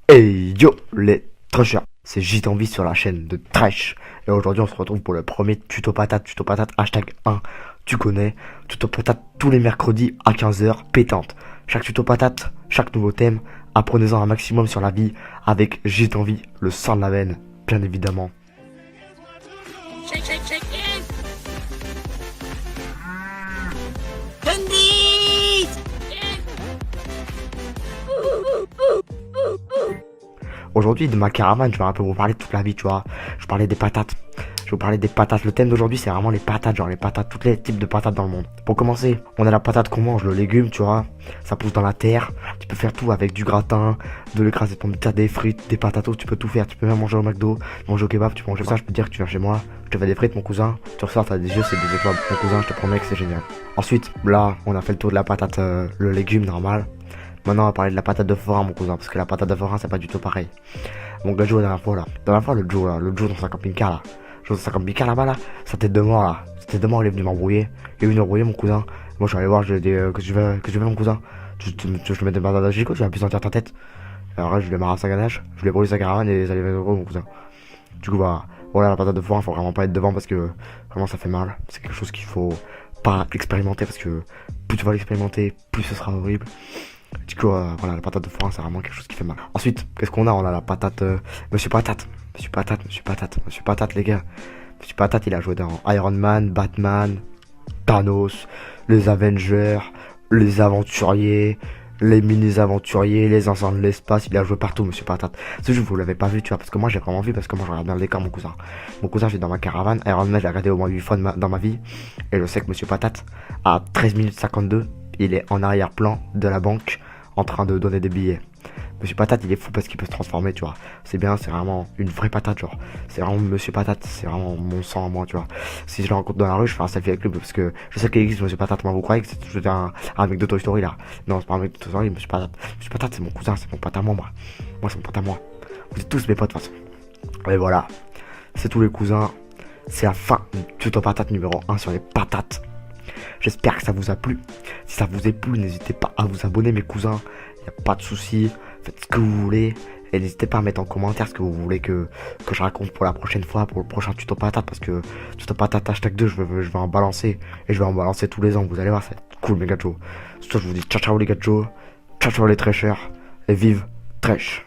Hey yo les trashers, c'est JTenvie sur la chaîne de Trash. Et aujourd'hui on se retrouve pour le premier tuto patate hashtag 1. Tu connais, tuto patate tous les mercredis à 15h, pétante. Chaque tuto patate, chaque nouveau thème, apprenez-en un maximum sur la vie avec JTenvie, le sang de la veine, bien évidemment. Shake, shake, shake it. Candice. Aujourd'hui de ma caravane, je vais un peu vous parler de toute la vie, tu vois. Je parlais des patates. Je vais vous parler des patates. Le thème d'aujourd'hui, c'est vraiment les patates, genre les patates, tous les types de patates dans le monde. Pour commencer, on a la patate qu'on mange, le légume, tu vois. Ça pousse dans la terre. Tu peux faire tout avec du gratin, de l'écrasé de pommes de terre, des frites, des patatos, tu peux tout faire. Tu peux même manger au McDo, manger au kebab, tu peux manger ça. Je peux te dire que tu viens chez moi, je te fais des frites, mon cousin. Tu ressors, t'as des yeux, c'est des étoiles. Mon cousin, je te promets que c'est génial. Ensuite, là, on a fait le tour de la patate, le légume normal. Maintenant, on va parler de la patate de forain, mon cousin, parce que la patate de forain, c'est pas du tout pareil. Mon gars Joe, la dernière fois, là. La dernière fois, le Joe dans sa camping-car, là. Joe dans sa camping-car, là-bas, là. Sa tête de mort, là. Sa tête de mort, il est venu m'embrouiller. Il est venu m'embrouiller, mon cousin. Moi, je suis allé voir, je lui ai dit, que tu veux, mon cousin. Tu je mets des patates à gigot, tu vas plus sentir ta tête. Alors là, je lui ai marre sa ganache, je lui ai brûlé sa caravane et ça allait être gros, mon cousin. Du coup, bah, voilà, la patate de forain, faut vraiment pas être devant parce que vraiment, ça fait mal. C'est quelque chose qu'il faut pas expérimenter parce que plus tu vas l'expérimenter, plus ce sera horrible. Du coup, voilà, la patate de forain, c'est vraiment quelque chose qui fait mal. Ensuite, qu'est-ce qu'on a? On a la patate, Monsieur Patate. Monsieur Patate, les gars. Monsieur Patate, il a joué dans Iron Man, Batman, Thanos, les Avengers, les Aventuriers, les mini-aventuriers, les anciens de l'espace. Il a joué partout, Monsieur Patate. Ce jeu, vous l'avez pas vu, tu vois, parce que moi, j'ai vraiment vu, parce que moi, je regarde bien le décor, mon cousin. Mon cousin, j'ai dans ma caravane. Iron Man, j'ai regardé au moins 8 fois dans ma vie. Et je sais que Monsieur Patate, à 13 minutes 52, il est en arrière-plan de la banque en train de donner des billets. Monsieur Patate, il est fou parce qu'il peut se transformer, tu vois. C'est bien, c'est vraiment une vraie patate, genre. C'est vraiment Monsieur Patate, c'est vraiment mon sang à moi, tu vois. Si je le rencontre dans la rue, je fais un selfie avec lui parce que je sais qu'il existe Monsieur Patate. Moi, vous croyez que c'est juste un mec de Toy Story, là? Non, c'est pas un mec de Toy Story, Monsieur Patate. Monsieur Patate, c'est mon cousin, c'est mon pote à moi, moi. Moi, c'est mon pote à moi. Vous êtes tous mes potes, de toute façon. Et voilà. C'est tous les cousins. C'est la fin du tuto patate numéro 1 sur les patates. J'espère que ça vous a plu. Si ça vous a plu, n'hésitez pas à vous abonner, mes cousins. Y a pas de souci. Faites ce que vous voulez. Et n'hésitez pas à mettre en commentaire ce que vous voulez que je raconte pour la prochaine fois, pour le prochain tuto patate. Parce que tuto patate hashtag 2, je vais en balancer. Et je vais en balancer tous les ans. Vous allez voir, ça va être cool, mes gars. Sur ce, je vous dis ciao ciao les gars. Ciao ciao les trashers. Et vive Trash.